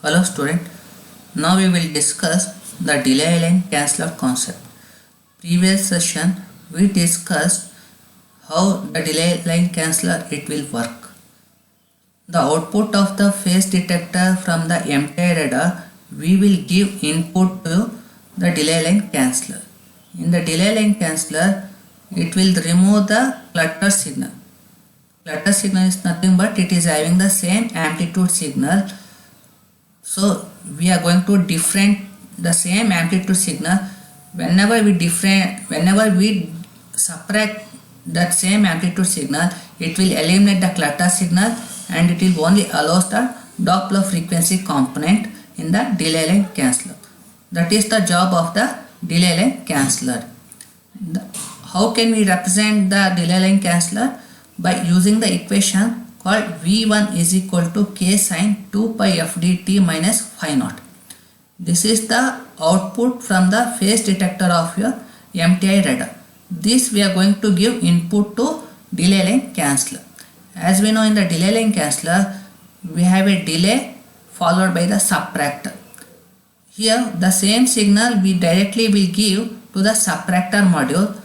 Hello student, now we will discuss the delay line canceller concept. Previous session we discussed how the delay line canceller it will work. The output of the phase detector from the MTI radar we will give input to the delay line canceller. In the delay line canceller it will remove the clutter signal. Clutter signal is nothing but it is having the same amplitude signal. So we are going to different the same amplitude signal. Whenever we subtract that same amplitude signal, it will eliminate the clutter signal and it will only allow the Doppler frequency component in the delay line canceller. That is the job of the delay line canceller. How can we represent the delay line canceller? By using the equation called V1 is equal to K sin 2 pi FDT minus phi naught. This is the output from the phase detector of your MTI radar. This we are going to give input to delay line canceller. As we know, in the delay line canceller we have a delay followed by the subtractor. Here the same signal we directly will give to the subtractor module,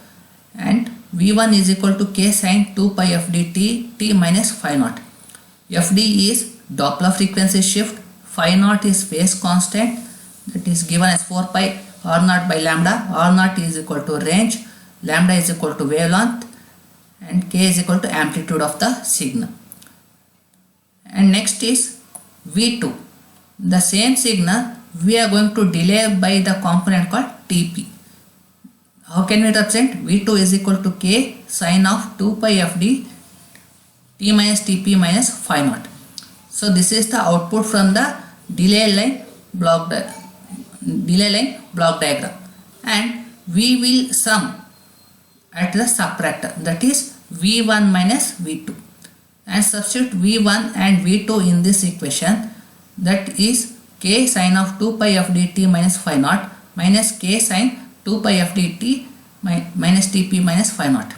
and V1 is equal to K sin 2 pi FDT T minus phi naught. FD is Doppler frequency shift, phi naught is phase constant, that is given as 4 pi R naught by lambda. R naught is equal to range, lambda is equal to wavelength, and K is equal to amplitude of the signal. And next is V2. The same signal we are going to delay by the component called TP. How can we represent? V2 is equal to K sin of 2 pi FD T minus TP minus phi naught. So this is the output from the delay line block diagram, and we will sum at the subtractor, that is V1 minus V2, and substitute V1 and V2 in this equation, that is K sin of 2 pi FDT minus phi naught minus K sin 2 pi FDT minus TP minus phi naught.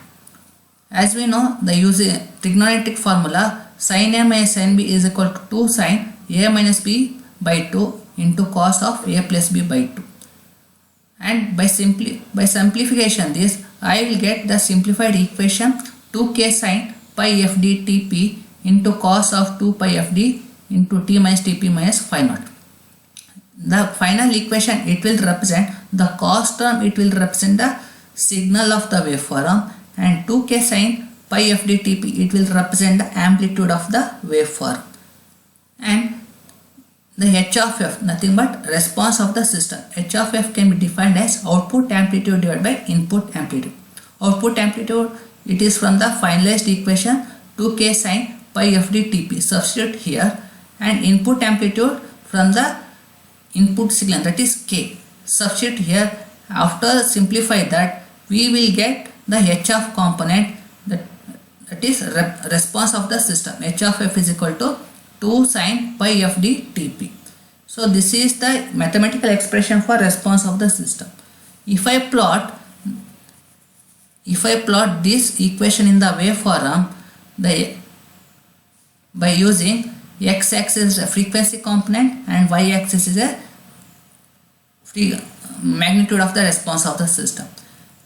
As we know, the using trigonometric formula, sin A minus sin B is equal to 2 sin A minus B by 2 into cos of A plus B by 2. And by simplification this, I will get the simplified equation 2K sin pi FD TP into cos of 2 pi FD into T minus TP minus phi naught. The final equation, it will represent the cos term, it will represent the signal of the waveform, and 2K sin pi FD TP, it will represent the amplitude of the waveform. And the H of F, nothing but response of the system. H of F can be defined as output amplitude divided by input amplitude. Output amplitude, it is from the finalized equation 2K sin pi FD TP. Substitute here, and input amplitude from the input signal, that is K. Substitute here. After simplify that, we will get the H of component, that is response of the system. H of F is equal to 2 sin pi FD TP. So this is the mathematical expression for response of the system. If I plot this equation in the waveform, by using x-axis is a frequency component and y-axis is a magnitude of the response of the system.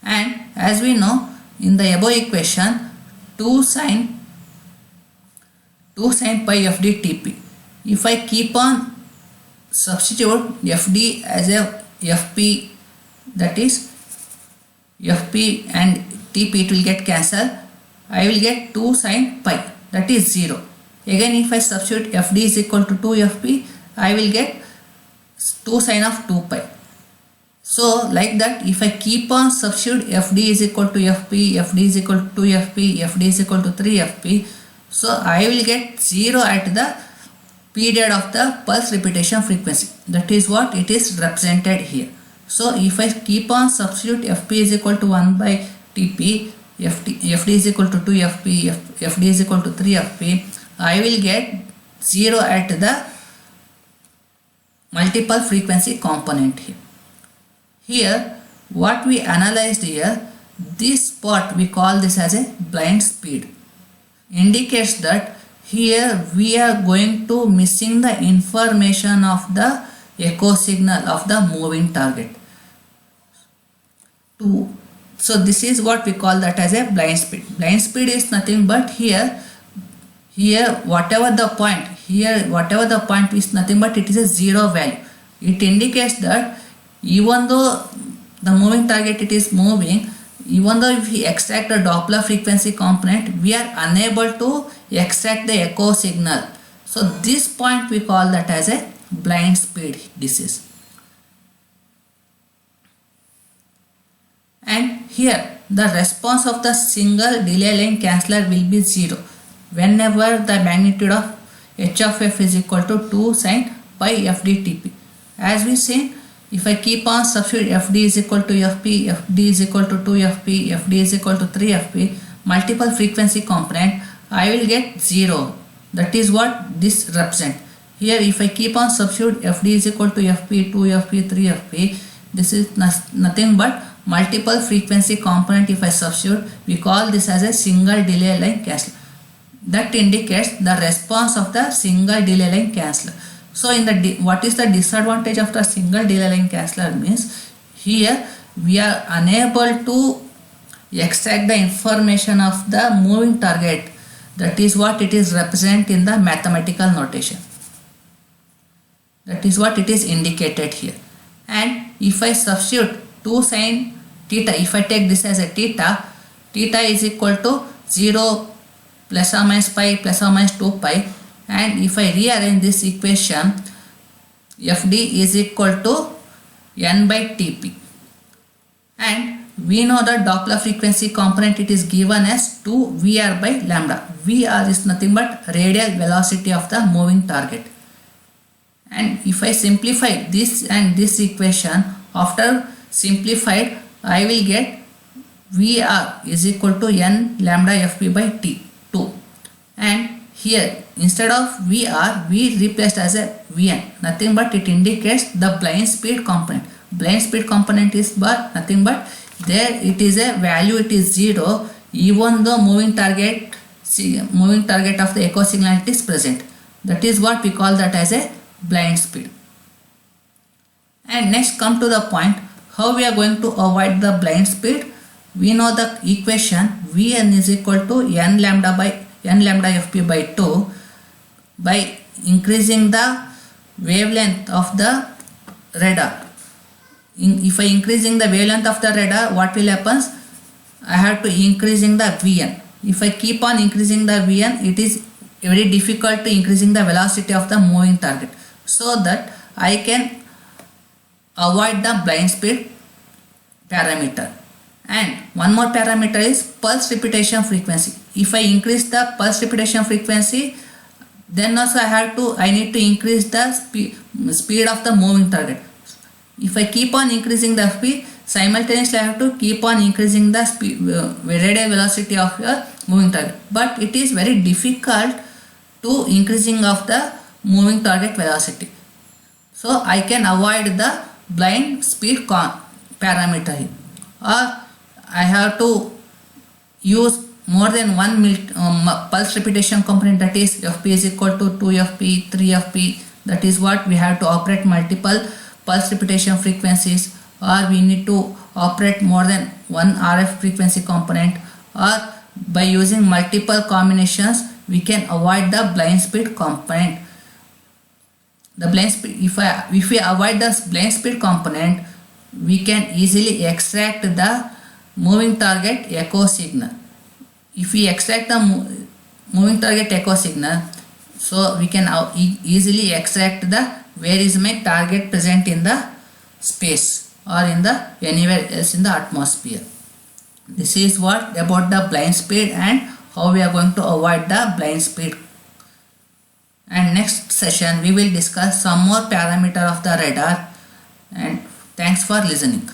And as we know, in the above equation, 2 sin pi FD TP, if I keep on substitute FD as a FP, that is FP and TP, it will get cancelled. I will get 2 sin pi, that is 0. Again, if I substitute FD is equal to 2 FP, I will get 2 sin of 2 pi. So like that, if I keep on substitute FD is equal to FP, FD is equal to 2 FP, FD is equal to 3 FP, so I will get 0 at the period of the pulse repetition frequency. That is what it is represented here. So if I keep on substitute FP is equal to 1 by TP, FD is equal to 2 FP, FD is equal to 3 FP, I will get 0 at the multiple frequency component here. Here what we analyzed here, this part we call this as a blind speed, indicates that here we are going to missing the information of the echo signal of the moving target. So this is what we call that as a blind speed. Blind speed is nothing but here whatever the point is nothing but it is a zero value. It indicates that even though the moving target it is moving, even though if we extract the Doppler frequency component, we are unable to extract the echo signal. So this point we call that as a blind speed disease. And here the response of the single delay line canceller will be 0 whenever the magnitude of h of f is equal to 2 sin pi fdtp. As we seen, if I keep on substitute fd is equal to fp, fd is equal to 2fp, fd is equal to 3fp, multiple frequency component, I will get 0. That is what this represent. Here if I keep on substitute fd is equal to fp, 2fp, 3fp, this is nothing but multiple frequency component. If I substitute, we call this as a single delay line canceller. That indicates the response of the single delay line canceller. So in the what is the disadvantage of the single delay line canceller means, here we are unable to extract the information of the moving target. That is what it is represent in the mathematical notation. That is what it is indicated here. And if I substitute 2 sin theta, if I take this as a theta is equal to 0 plus or minus pi plus or minus 2 pi, and if I rearrange this equation, fd is equal to n by tp, and we know that Doppler frequency component it is given as 2 Vr by lambda. Vr is nothing but radial velocity of the moving target. And if I simplify this and this equation, after simplified, I will get Vr is equal to n lambda fp by t2. And here instead of Vr, we replaced as a Vn, nothing but it indicates the blind speed component. Blind speed component is but nothing but there it is a value, it is 0 even though moving target of the echo signal is present. That is what we call that as a blind speed. And next come to the point how we are going to avoid the blind speed. We know the equation Vn is equal to n lambda fp by 2 by increasing the wavelength of the radar. If I increasing the wavelength of the radar, what will happen? I have to increasing the Vn. If I keep on increasing the Vn, it is very difficult to increasing the velocity of the moving target, so that I can avoid the blind speed parameter. And one more parameter is pulse repetition frequency. If I increase the pulse repetition frequency, then also I need to increase the speed of the moving target. If I keep on increasing the speed, simultaneously I have to keep on increasing the radial velocity of your moving target. But it is very difficult to increasing of the moving target velocity. So I can avoid the blind speed parameter here. Or I have to use more than one pulse repetition component, that is fp is equal to 2fp, 3fp. That is what we have to operate multiple pulse repetition frequencies, or we need to operate more than one RF frequency component, or by using multiple combinations we can avoid the blind speed component. The blind speed, if we avoid the blind speed component, we can easily extract the moving target echo signal. If we extract the moving target echo signal, so we can easily extract the where is my target present in the space or in the anywhere else in the atmosphere. This is what about the blind speed and how we are going to avoid the blind speed. And next session we will discuss some more parameter of the radar. And thanks for listening.